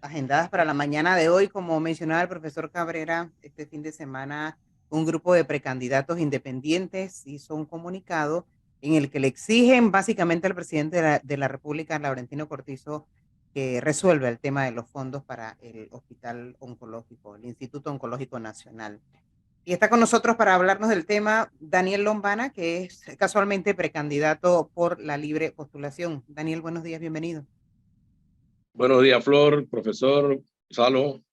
agendadas para la mañana de hoy. Como mencionaba el profesor Cabrera, este fin de semana un grupo de precandidatos independientes hizo un comunicado en el que le exigen básicamente al presidente de la República, Laurentino Cortizo, que resuelva el tema de los fondos para el Hospital Oncológico, el Instituto Oncológico Nacional. Y está con nosotros para hablarnos del tema Daniel Lombana, que es casualmente precandidato por la libre postulación. Daniel, buenos días, bienvenido. Buenos días, Flor, profesor Salo.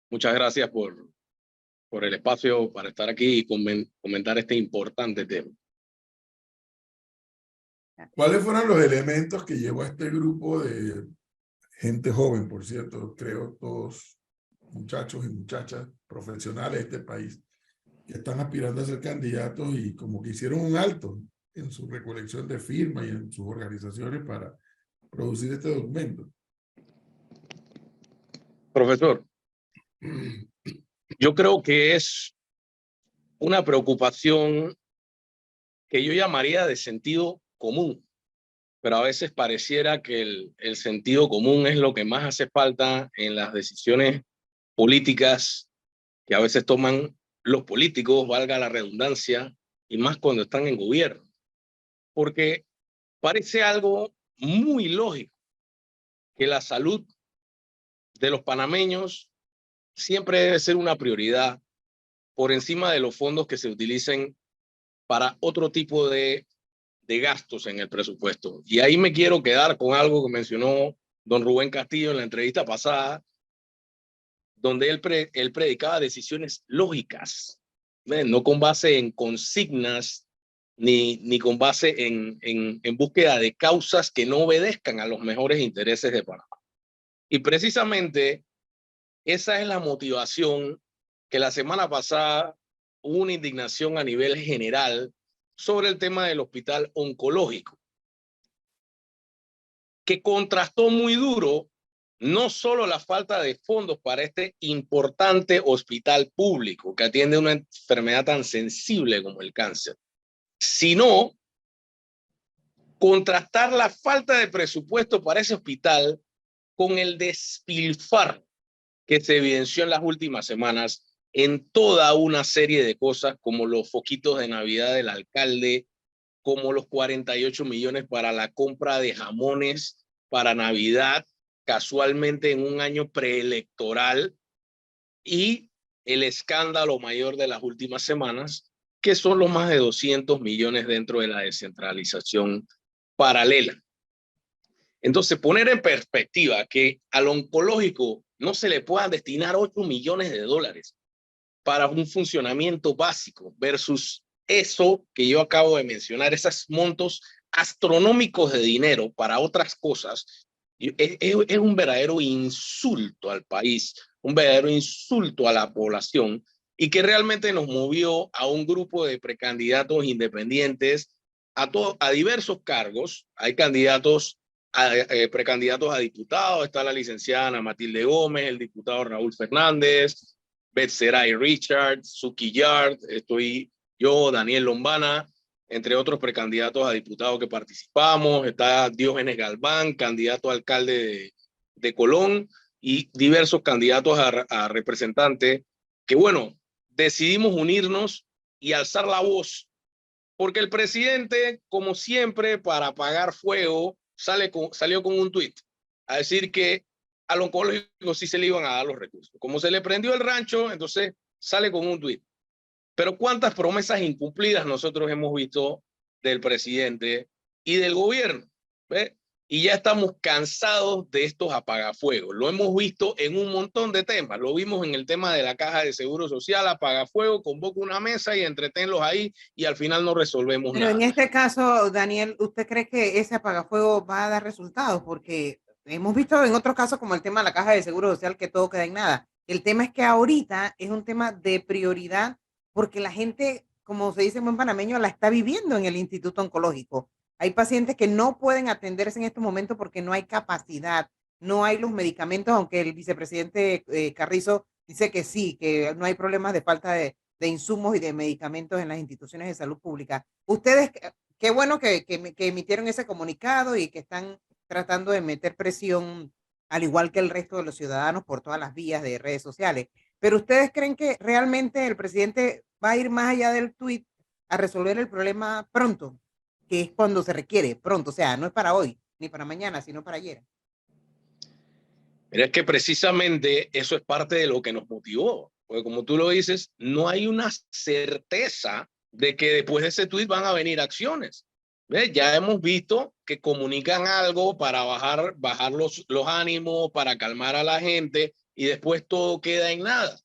Muchas gracias por el espacio para estar aquí y comentar este importante tema. ¿Cuáles fueron los elementos que llevó a este grupo de gente joven, por cierto, creo todos muchachos y muchachas profesionales de este país, que están aspirando a ser candidatos y como que hicieron un alto en su recolección de firmas y en sus organizaciones para producir este documento? Profesor, yo creo que es una preocupación que yo llamaría de sentido común, pero a veces pareciera que el sentido común es lo que más hace falta en las decisiones políticas que a veces toman los políticos, valga la redundancia, y más cuando están en gobierno. Porque parece algo muy lógico que la salud de los panameños siempre debe ser una prioridad por encima de los fondos que se utilicen para otro tipo de gastos en el presupuesto. Y ahí me quiero quedar con algo que mencionó don Rubén Castillo en la entrevista pasada, donde él predicaba decisiones lógicas, no con base en consignas ni con base en búsqueda de causas que no obedezcan a los mejores intereses de Panamá. Y precisamente esa es la motivación que la semana pasada hubo una indignación a nivel general sobre el tema del hospital oncológico, que contrastó muy duro no solo la falta de fondos para este importante hospital público que atiende una enfermedad tan sensible como el cáncer, sino contrastar la falta de presupuesto para ese hospital con el despilfarro que se evidenció en las últimas semanas en toda una serie de cosas, como los foquitos de Navidad del alcalde, como los 48 millones para la compra de jamones para Navidad, casualmente en un año preelectoral, y el escándalo mayor de las últimas semanas, que son los más de 200 millones dentro de la descentralización paralela. Entonces, poner en perspectiva que al oncológico no se le puedan destinar 8 millones de dólares para un funcionamiento básico versus eso que yo acabo de mencionar, esos montos astronómicos de dinero para otras cosas, es un verdadero insulto al país, un verdadero insulto a la población, y que realmente nos movió a un grupo de precandidatos independientes a diversos cargos. Hay candidatos precandidatos a diputados, está la licenciada Ana Matilde Gómez, el diputado Raúl Fernández, Betseray Richard, Suki Yard, estoy yo, Daniel Lombana, entre otros precandidatos a diputados que participamos. Está Diógenes Galván, candidato a alcalde de Colón, y diversos candidatos a representantes que, bueno, decidimos unirnos y alzar la voz, porque el presidente, como siempre, para apagar fuego, salió con un tuit a decir que al oncológico sí se le iban a dar los recursos. Como se le prendió el rancho, entonces sale con un tuit. Pero ¿cuántas promesas incumplidas nosotros hemos visto del presidente y del gobierno? ¿Ve? Y ya estamos cansados de estos apagafuegos. Lo hemos visto en un montón de temas. Lo vimos en el tema de la caja de seguro social, apagafuego, convoca una mesa y entretenlos ahí y al final no resolvemos Pero nada. en este caso, Daniel, ¿usted cree que ese apagafuego va a dar resultados? Porque hemos visto en otros casos como el tema de la caja de seguro social que todo queda en nada. El tema es que ahorita es un tema de prioridad porque la gente, como se dice en buen panameño, la está viviendo en el Instituto Oncológico. Hay pacientes que no pueden atenderse en estos momentos porque no hay capacidad, no hay los medicamentos, aunque el vicepresidente Carrizo dice que sí, que no hay problemas de falta de insumos y de medicamentos en las instituciones de salud pública. Ustedes, qué bueno que emitieron ese comunicado y que están tratando de meter presión al igual que el resto de los ciudadanos por todas las vías de redes sociales. Pero ¿ustedes creen que realmente el presidente va a ir más allá del tuit a resolver el problema pronto? Que es cuando se requiere, pronto, o sea, no es para hoy ni para mañana, sino para ayer. Pero es que precisamente eso es parte de lo que nos motivó, porque como tú lo dices, no hay una certeza de que después de ese tweet van a venir acciones. ¿Ves? Ya hemos visto que comunican algo para bajar los ánimos, para calmar a la gente y después todo queda en nada.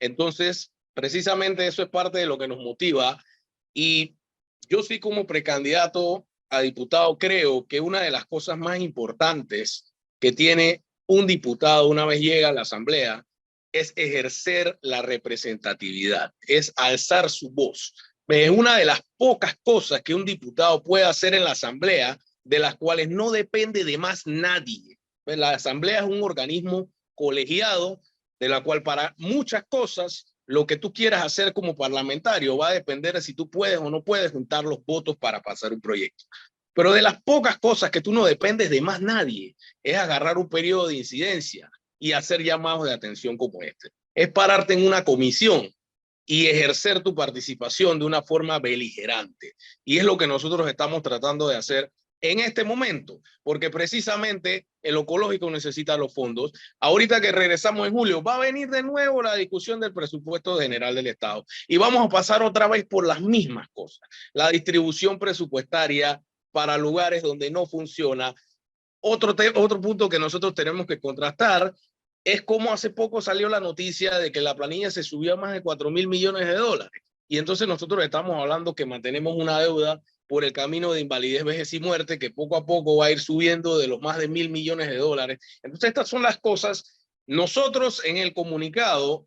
Entonces, precisamente eso es parte de lo que nos motiva y yo sí como precandidato a diputado creo que una de las cosas más importantes que tiene un diputado una vez llega a la asamblea es ejercer la representatividad, es alzar su voz. Es una de las pocas cosas que un diputado puede hacer en la asamblea de las cuales no depende de más nadie. La asamblea es un organismo colegiado de la cual para muchas cosas lo que tú quieras hacer como parlamentario va a depender de si tú puedes o no puedes juntar los votos para pasar un proyecto. Pero de las pocas cosas que tú no dependes de más nadie es agarrar un periodo de incidencia y hacer llamados de atención como este. Es pararte en una comisión y ejercer tu participación de una forma beligerante. Y es lo que nosotros estamos tratando de hacer en este momento, porque precisamente el oncológico necesita los fondos. Ahorita que regresamos en julio, va a venir de nuevo la discusión del presupuesto general del Estado y vamos a pasar otra vez por las mismas cosas. La distribución presupuestaria para lugares donde no funciona. Otro punto que nosotros tenemos que contrastar es cómo hace poco salió la noticia de que la planilla se subió a más de 4.000 millones de dólares. Y entonces nosotros estamos hablando que mantenemos una deuda por el camino de invalidez, vejez y muerte, que poco a poco va a ir subiendo de los más de 1.000 millones de dólares. Entonces estas son las cosas. Nosotros en el comunicado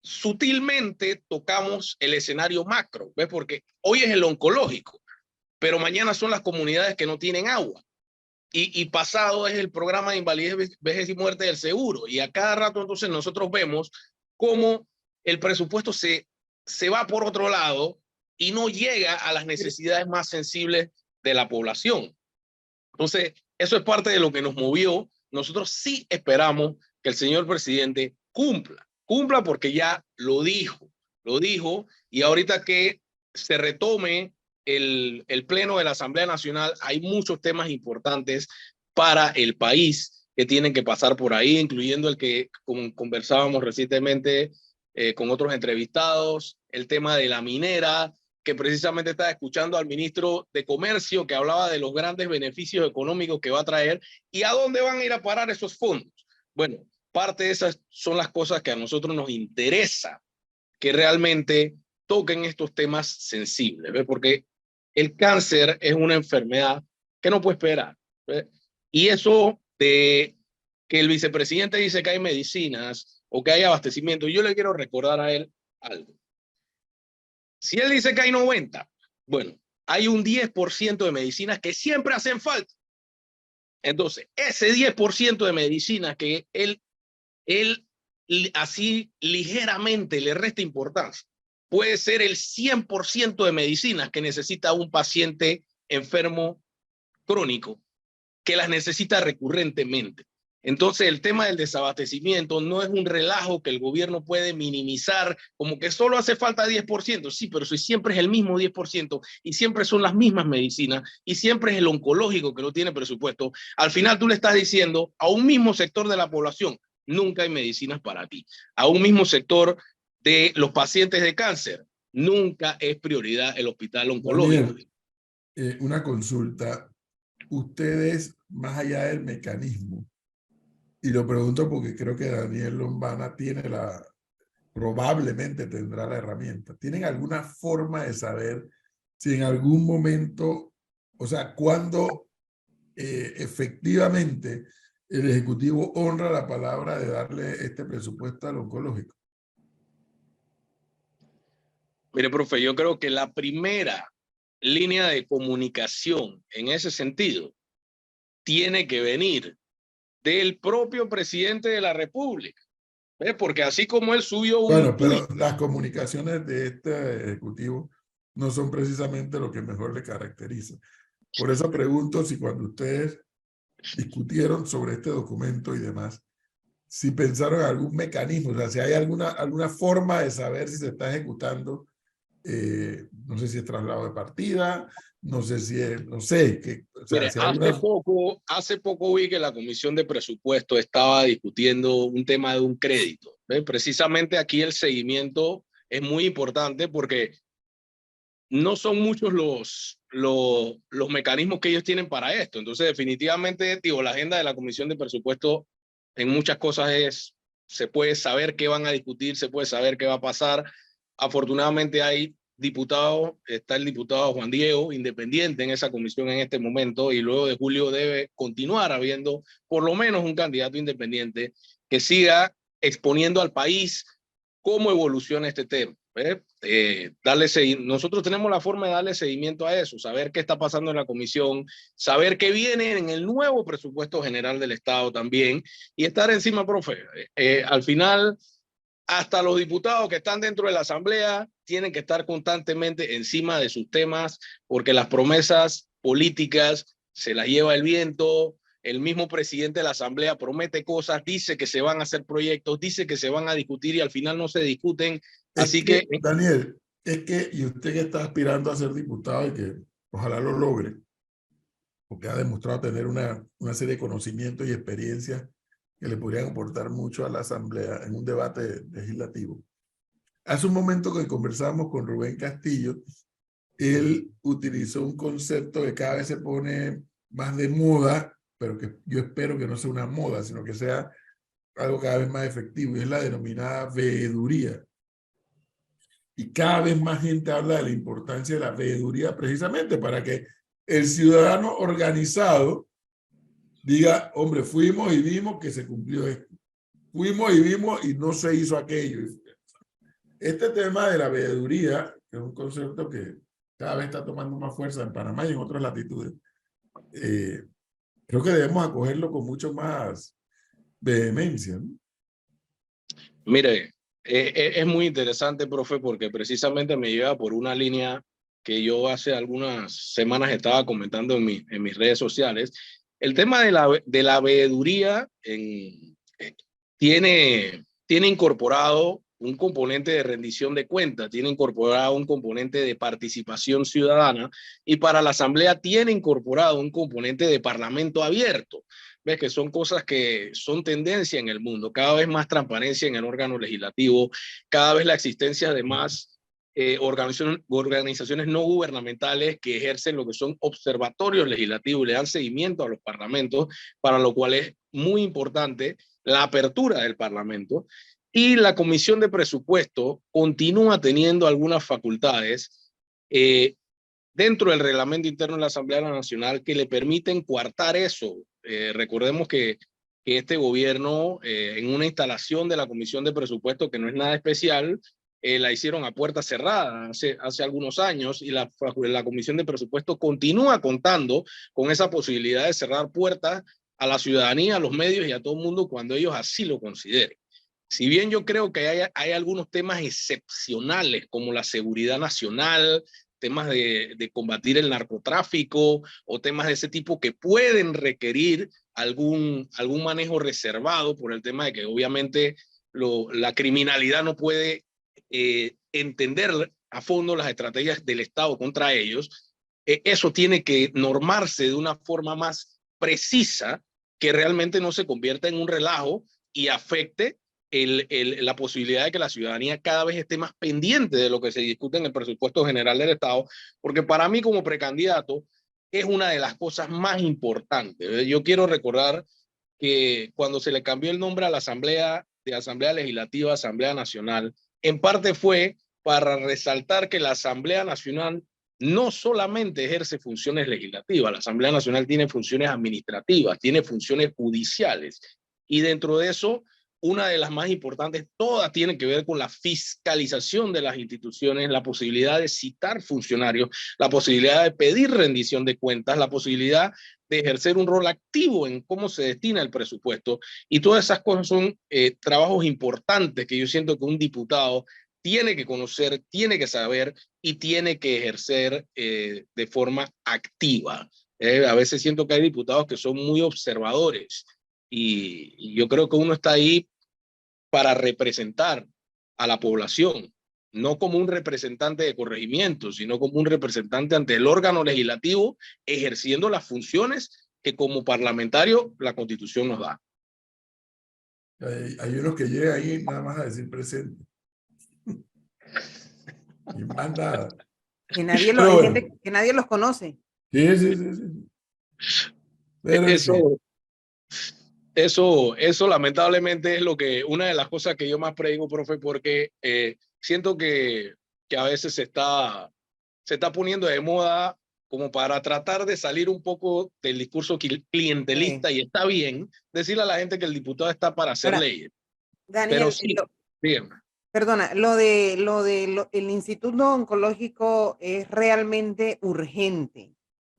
sutilmente tocamos el escenario macro, ¿ves? Porque hoy es el oncológico, pero mañana son las comunidades que no tienen agua. Y pasado es el programa de invalidez, vejez y muerte del seguro. Y a cada rato entonces nosotros vemos cómo el presupuesto se va por otro lado y no llega a las necesidades más sensibles de la población. Entonces, eso es parte de lo que nos movió. Nosotros sí esperamos que el señor presidente cumpla porque ya lo dijo, y ahorita que se retome el pleno de la Asamblea Nacional, hay muchos temas importantes para el país que tienen que pasar por ahí, incluyendo el que conversábamos recientemente con otros entrevistados, el tema de la minera, que precisamente estaba escuchando al ministro de Comercio que hablaba de los grandes beneficios económicos que va a traer y a dónde van a ir a parar esos fondos. Bueno, parte de esas son las cosas que a nosotros nos interesa que realmente toquen estos temas sensibles, ¿ves? Porque el cáncer es una enfermedad que no puede esperar, ¿ves? Y eso de que el vicepresidente dice que hay medicinas o que hay abastecimiento, yo le quiero recordar a él algo. Si él dice que hay 90, bueno, hay un 10% de medicinas que siempre hacen falta. Entonces, ese 10% de medicinas que él así ligeramente le resta importancia, puede ser el 100% de medicinas que necesita un paciente enfermo crónico, que las necesita recurrentemente. Entonces el tema del desabastecimiento no es un relajo que el gobierno puede minimizar como que solo hace falta 10%. Sí, pero si siempre es el mismo 10% y siempre son las mismas medicinas y siempre es el oncológico que no tiene presupuesto, al final tú le estás diciendo a un mismo sector de la población, nunca hay medicinas para ti. A un mismo sector de los pacientes de cáncer, nunca es prioridad el hospital oncológico. Daniel, una consulta. Ustedes, más allá del mecanismo, y lo pregunto porque creo que Daniel Lombana probablemente tendrá la herramienta. ¿Tienen alguna forma de saber si en algún momento, o sea, cuándo efectivamente el Ejecutivo honra la palabra de darle este presupuesto al oncológico? Mire, profe, yo creo que la primera línea de comunicación en ese sentido tiene que venir del propio presidente de la República. ¿Ves? Porque así como él subió Bueno, pero las comunicaciones de este Ejecutivo no son precisamente lo que mejor le caracteriza. Por eso pregunto si cuando ustedes discutieron sobre este documento y demás, si pensaron en algún mecanismo, o sea, si hay alguna forma de saber si se está ejecutando, no sé si es traslado de partida, no sé si es, no sé, o sea, Mire, si hay alguna... hace poco vi que la Comisión de Presupuesto estaba discutiendo un tema de un crédito. ¿Ve? Precisamente aquí el seguimiento es muy importante porque no son muchos los mecanismos que ellos tienen para esto. Entonces, definitivamente, digo, la agenda de la Comisión de Presupuesto en muchas cosas se puede saber qué van a discutir, se puede saber qué va a pasar. Afortunadamente hay diputados, está el diputado Juan Diego, independiente en esa comisión en este momento, y luego de julio debe continuar habiendo por lo menos un candidato independiente que siga exponiendo al país cómo evoluciona este tema. Nosotros tenemos la forma de darle seguimiento a eso, saber qué está pasando en la comisión, saber qué viene en el nuevo presupuesto general del Estado también y estar encima, profe. Al final, hasta los diputados que están dentro de la Asamblea tienen que estar constantemente encima de sus temas porque las promesas políticas se las lleva el viento. El mismo presidente de la Asamblea promete cosas, dice que se van a hacer proyectos, dice que se van a discutir y al final no se discuten. Es Así que, que Daniel, es que, y usted que está aspirando a ser diputado y que ojalá lo logre, porque ha demostrado tener una serie de conocimientos y experiencias que le podrían aportar mucho a la Asamblea en un debate legislativo. Hace un momento que conversamos con Rubén Castillo, él utilizó un concepto que cada vez se pone más de moda, pero que yo espero que no sea una moda, sino que sea algo cada vez más efectivo, y es la denominada veeduría. Y cada vez más gente habla de la importancia de la veeduría precisamente para que el ciudadano organizado diga, hombre, fuimos y vimos que se cumplió esto. Fuimos y vimos y no se hizo aquello. Este tema de la veeduría, que es un concepto que cada vez está tomando más fuerza en Panamá y en otras latitudes, creo que debemos acogerlo con mucho más vehemencia, ¿no? mire, es muy interesante, profe, porque precisamente me lleva por una línea que yo hace algunas semanas estaba comentando en mis redes sociales. El tema de la veeduría tiene incorporado un componente de rendición de cuentas, tiene incorporado un componente de participación ciudadana y para la Asamblea tiene incorporado un componente de parlamento abierto. Ves que son cosas que son tendencia en el mundo, cada vez más transparencia en el órgano legislativo, cada vez la existencia de más organizaciones no gubernamentales que ejercen lo que son observatorios legislativos, le dan seguimiento a los parlamentos, para lo cual es muy importante la apertura del Parlamento. Y la Comisión de Presupuesto continúa teniendo algunas facultades dentro del reglamento interno de la Asamblea Nacional que le permiten coartar eso. Recordemos que este gobierno, en una instalación de la Comisión de Presupuesto que no es nada especial, la hicieron a puerta cerrada hace algunos años y la Comisión de Presupuesto continúa contando con esa posibilidad de cerrar puertas a la ciudadanía, a los medios y a todo el mundo cuando ellos así lo consideren. Si bien yo creo que hay algunos temas excepcionales como la seguridad nacional, temas de combatir el narcotráfico o temas de ese tipo que pueden requerir algún manejo reservado por el tema de que obviamente la criminalidad no puede entender a fondo las estrategias del Estado contra ellos. Eso tiene que normarse de una forma más precisa que realmente no se convierta en un relajo y afecte la posibilidad de que la ciudadanía cada vez esté más pendiente de lo que se discute en el presupuesto general del Estado, porque para mí como precandidato es una de las cosas más importantes. Yo quiero recordar que cuando se le cambió el nombre a la Asamblea, de Asamblea Legislativa a Asamblea Nacional, en parte fue para resaltar que la Asamblea Nacional no solamente ejerce funciones legislativas, la Asamblea Nacional tiene funciones administrativas, tiene funciones judiciales, y dentro de eso una de las más importantes, todas tienen que ver con la fiscalización de las instituciones, la posibilidad de citar funcionarios, la posibilidad de pedir rendición de cuentas, la posibilidad de ejercer un rol activo en cómo se destina el presupuesto. Y todas esas cosas son trabajos importantes que yo siento que un diputado tiene que conocer, tiene que saber y tiene que ejercer de forma activa. A veces siento que hay diputados que son muy observadores y yo creo que uno está ahí para representar a la población, no como un representante de corregimiento, sino como un representante ante el órgano legislativo ejerciendo las funciones que como parlamentario la Constitución nos da. Hay unos que llegan ahí nada más a decir presente. Y más nada. Que nadie Pero hay bueno, gente que nadie los conoce. sí, sí, sí, sí. Pero en fin. Eso lamentablemente es una de las cosas que yo más predigo, profe, porque siento que a veces se está poniendo de moda como para tratar de salir un poco del discurso clientelista, y está bien decirle a la gente que el diputado está para hacer Ahora, leyes. Pero Daniel, sí, dígame. perdona, el Instituto Oncológico es realmente urgente.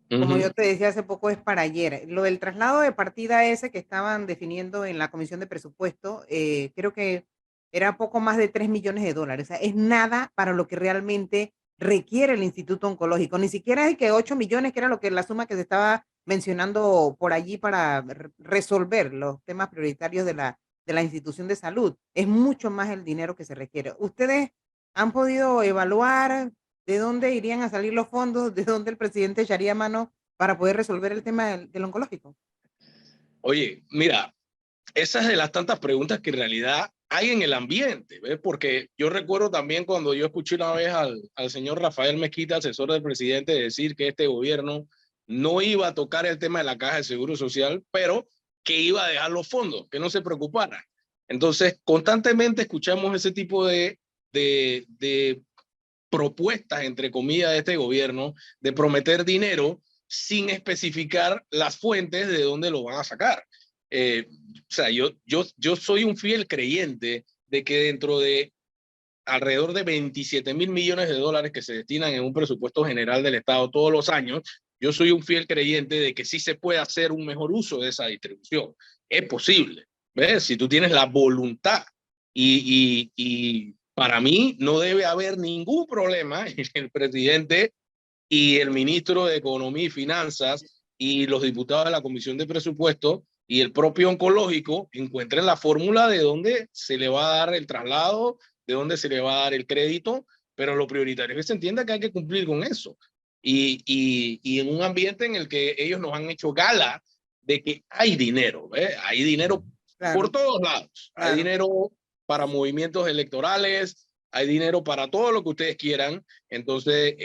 Como yo te decía hace poco, es para ayer. Lo del traslado de partida ese que estaban definiendo en la Comisión de Presupuesto, creo que era poco más de 3 millones de dólares. O sea, es nada para lo que realmente requiere el Instituto Oncológico. Ni siquiera es que 8 millones, que era la suma que se estaba mencionando por allí para resolver los temas prioritarios de la institución de salud. Es mucho más el dinero que se requiere. ¿Ustedes han podido evaluar de dónde irían a salir los fondos, de dónde el presidente echaría mano para poder resolver el tema del oncológico? Oye, mira, esa es de las tantas preguntas que en realidad hay en el ambiente, ¿ves? Porque yo recuerdo también cuando yo escuché una vez al señor Rafael Mezquita, asesor del presidente, decir que este gobierno no iba a tocar el tema de la caja de seguro social, pero que iba a dejar los fondos, que no se preocupara. Entonces, constantemente escuchamos ese tipo de propuestas, entre comillas, de este gobierno, de prometer dinero sin especificar las fuentes de dónde lo van a sacar. O sea, yo soy un fiel creyente de que dentro de alrededor de 27 mil millones de dólares que se destinan en un presupuesto general del Estado todos los años, yo soy un fiel creyente de que sí se puede hacer un mejor uso de esa distribución. Es posible, ¿ves? Si tú tienes la voluntad y para mí no debe haber ningún problema en el presidente y el ministro de Economía y Finanzas y los diputados de la Comisión de Presupuesto y el propio oncológico encuentren la fórmula de dónde se le va a dar el traslado, de dónde se le va a dar el crédito, pero lo prioritario es que se entienda que hay que cumplir con eso. Y en un ambiente en el que ellos nos han hecho gala de que hay dinero, ¿eh? Hay dinero por Claro, todos lados, hay claro. dinero para movimientos electorales, hay dinero para todo lo que ustedes quieran, entonces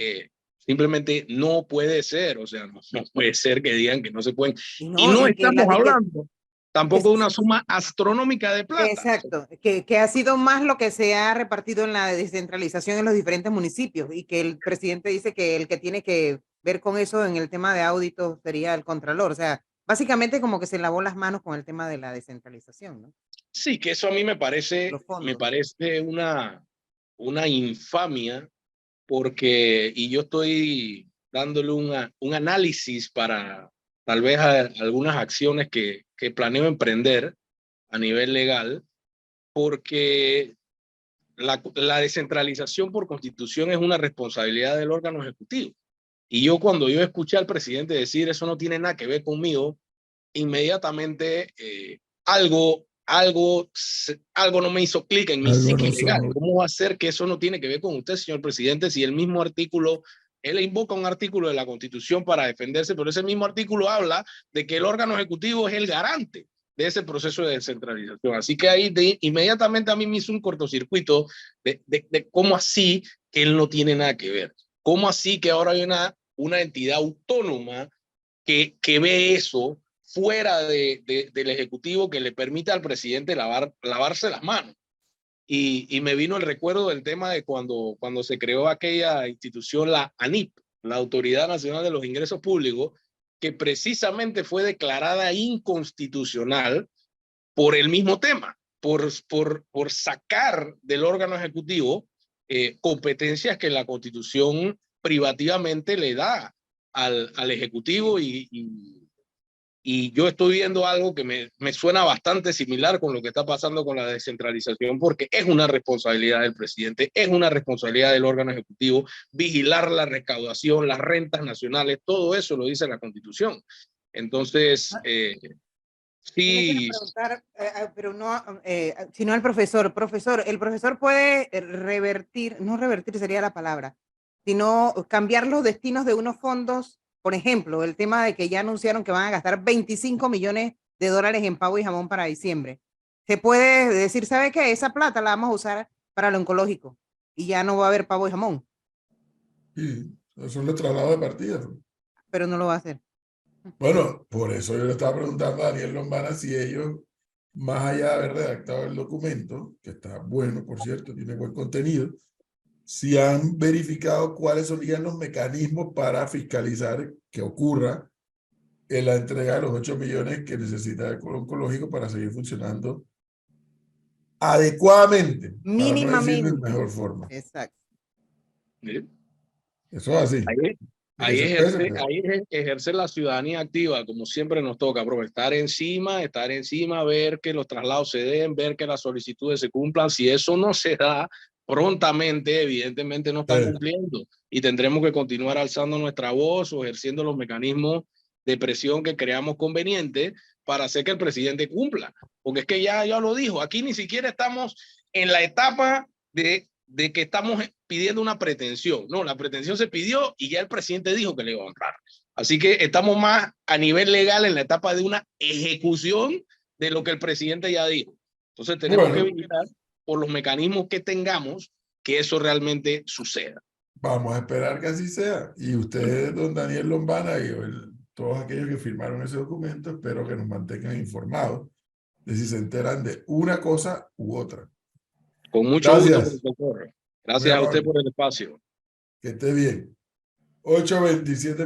simplemente no puede ser, o sea, no puede ser que digan que no se pueden. Y Y no, no estamos hablando y que tampoco de una suma astronómica de plata. exacto, que ha sido más lo que se ha repartido en la descentralización en los diferentes municipios y que el presidente dice que el que tiene que ver con eso en el tema de auditos sería el contralor. O sea, básicamente como que se lavó las manos con el tema de la descentralización, ¿no? Sí, que eso a mí Los me fondos. parece una infamia porque, y yo estoy dándole un análisis para tal vez algunas acciones que planeo emprender a nivel legal, porque la descentralización por constitución es una responsabilidad del órgano ejecutivo. Y yo cuando yo escuché al presidente decir eso no tiene nada que ver conmigo, inmediatamente algo no me hizo clic en mi Algo psique no legal. sonó. ¿Cómo va a ser que eso no tiene que ver con usted, señor presidente, si el mismo artículo, él invoca un artículo de la Constitución para defenderse, pero ese mismo artículo habla de que el órgano ejecutivo es el garante de ese proceso de descentralización? Así que ahí inmediatamente a mí me hizo un cortocircuito de cómo así que él no tiene nada que ver. ¿Cómo así que ahora hay una entidad autónoma que ve eso fuera del Ejecutivo, que le permite al presidente lavarse las manos? Y me vino el recuerdo del tema de cuando se creó aquella institución, la ANIP, la Autoridad Nacional de los Ingresos Públicos, que precisamente fue declarada inconstitucional por el mismo tema, por sacar del órgano ejecutivo competencias que la Constitución privativamente le da al Ejecutivo Y yo estoy viendo algo que me suena bastante similar con lo que está pasando con la descentralización, porque es una responsabilidad del presidente, es una responsabilidad del órgano ejecutivo vigilar la recaudación, las rentas nacionales, todo eso lo dice la Constitución. Entonces, Yo le quiero sí. preguntar, pero no, sino al profesor. Profesor, el profesor puede revertir, no revertir sería la palabra, sino cambiar los destinos de unos fondos. Por ejemplo, el tema de que ya anunciaron que van a gastar 25 millones de dólares en pavo y jamón para diciembre. Se puede decir, ¿sabe qué? Esa plata la vamos a usar para lo oncológico y ya no va a haber pavo y jamón. Sí, eso es el traslado de partida. Pero no lo va a hacer. Bueno, por eso yo le estaba preguntando a Daniel Lombana si ellos, más allá de haber redactado el documento, que está bueno, por cierto, tiene buen contenido, si han verificado cuáles serían los mecanismos para fiscalizar que ocurra en la entrega de los 8 millones que necesita el oncológico para seguir funcionando adecuadamente, para no decir de Mínimamente. mejor forma. Exacto. ¿Sí? Eso es así. Ahí Pues. ejercer la ciudadanía activa, como siempre nos toca, bro, estar encima, ver que los traslados se den, ver que las solicitudes se cumplan. Si eso no se da prontamente, evidentemente no están cumpliendo y tendremos que continuar alzando nuestra voz o ejerciendo los mecanismos de presión que creamos convenientes para hacer que el presidente cumpla. Porque es que ya lo dijo, aquí ni siquiera estamos en la etapa de que estamos pidiendo una pretensión. No, la pretensión se pidió y ya el presidente dijo que le iba a honrar. Así que estamos más a nivel legal en la etapa de una ejecución de lo que el presidente ya dijo. Entonces tenemos que vigilar por los mecanismos que tengamos que eso realmente suceda. Vamos a esperar que así sea. Y ustedes, don Daniel Lombana, y todos aquellos que firmaron ese documento, espero que nos mantengan informados de si se enteran de una cosa u otra. Con mucho gusto, profesor. Gracias a usted por el espacio. Que esté bien. 8:27